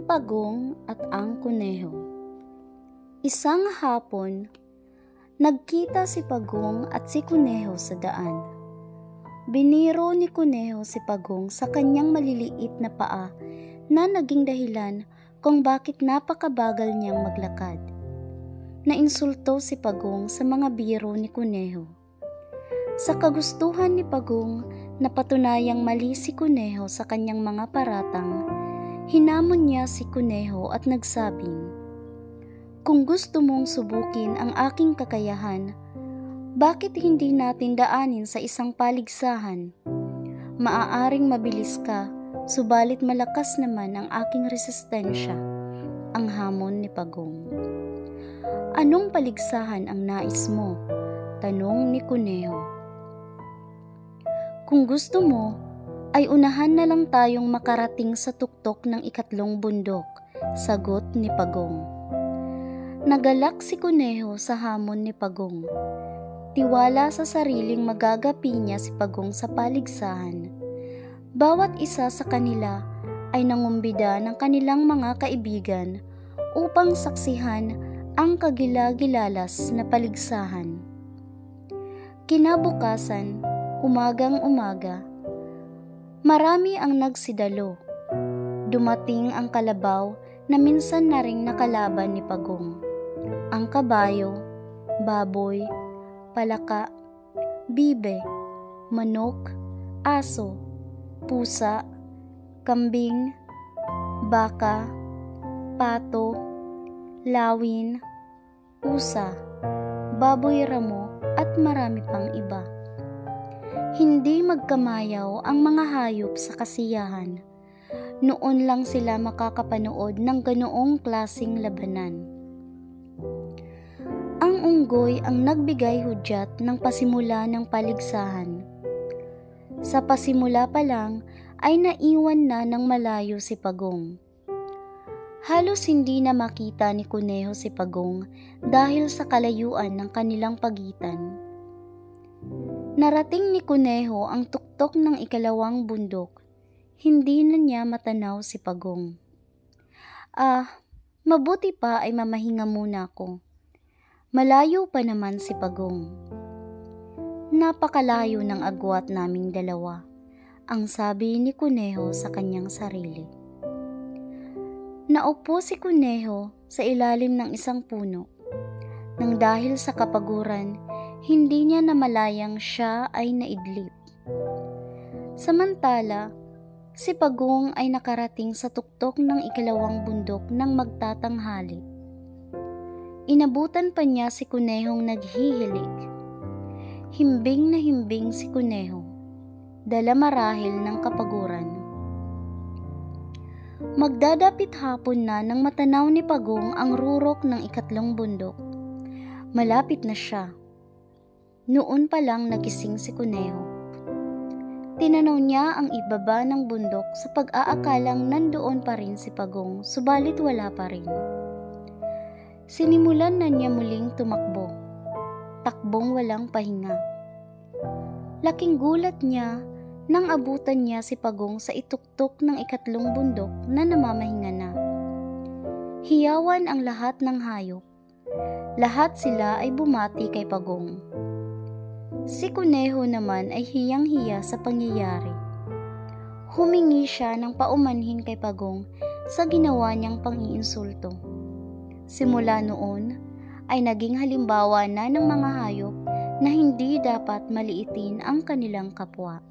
Pagong at ang Kuneho. Isang hapon, nagkita si Pagong at si Kuneho sa daan. Biniro ni Kuneho si Pagong sa kanyang maliliit na paa na naging dahilan kung bakit napakabagal niyang maglakad. Nainsulto si Pagong sa mga biro ni Kuneho. Sa kagustuhan ni Pagong na patunayang mali si Kuneho sa kanyang mga paratang, hinamon niya si Kuneho at nagsabing, "Kung gusto mong subukin ang aking kakayahan, bakit hindi natin daanin sa isang paligsahan? Maaaring mabilis ka, subalit malakas naman ang aking resistensya," ang hamon ni Pagong. "Anong paligsahan ang nais mo?" tanong ni Kuneho. "Kung gusto mo, ay unahan na lang tayong makarating sa tuktok ng ikatlong bundok," sagot ni Pagong. Nagalak si Kuneho sa hamon ni Pagong. Tiwala sa sariling magagapi niya si Pagong sa paligsahan. Bawat isa sa kanila ay nangumbida ng kanilang mga kaibigan upang saksihan ang kagilagilalas na paligsahan. Kinabukasan, umagang-umaga, marami ang nagsidalo. Dumating ang kalabaw na minsan na ring nakalaban ni Pagong. Ang kabayo, baboy, palaka, bibe, manok, aso, pusa, kambing, baka, pato, lawin, usa, baboy ramo at marami pang iba. Hindi magkamayaw ang mga hayop sa kasiyahan. Noon lang sila makakapanood ng ganoong klaseng labanan. Ang unggoy ang nagbigay hudyat ng pasimula ng paligsahan. Sa pasimula pa lang ay naiwan na ng malayo si Pagong. Halos hindi na makita ni Kuneho si Pagong dahil sa kalayuan ng kanilang pagitan. Narating ni Kuneho ang tuktok ng ikalawang bundok. Hindi na niya matanaw si Pagong. Mabuti pa ay mamahinga muna ako. Malayo pa naman si Pagong." "Napakalayo ng agwat naming dalawa," ang sabi ni Kuneho sa kanyang sarili. Naupo si Kuneho sa ilalim ng isang puno. Nang dahil sa kapaguran, hindi niya namalayang siya ay naidlip. Samantala, si Pagong ay nakarating sa tuktok ng ikalawang bundok ng magtatanghali. Inabutan pa niya si Kunehong naghihilik. Himbing na himbing si Kuneho, dala marahil ng kapaguran. Magdadapit hapon na nang matanaw ni Pagong ang rurok ng ikatlong bundok. Malapit na siya. Noon pa lang nagising si Kuneho. Tinanaw niya ang ibaba ng bundok sa pag-aakalang nandoon pa rin si Pagong, subalit wala pa rin. Sinimulan na niya muling tumakbo. Takbong walang pahinga. Laking gulat niya nang abutan niya si Pagong sa ituktok ng ikatlong bundok na namamahinga na. Hiyawan ang lahat ng hayop. Lahat sila ay bumati kay Pagong. Si Kuneho naman ay hiyang-hiya sa pangyayari. Humingi siya ng paumanhin kay Pagong sa ginawa niyang pang-iinsulto. Simula noon ay naging halimbawa na ng mga hayop na hindi dapat maliitin ang kanilang kapwa.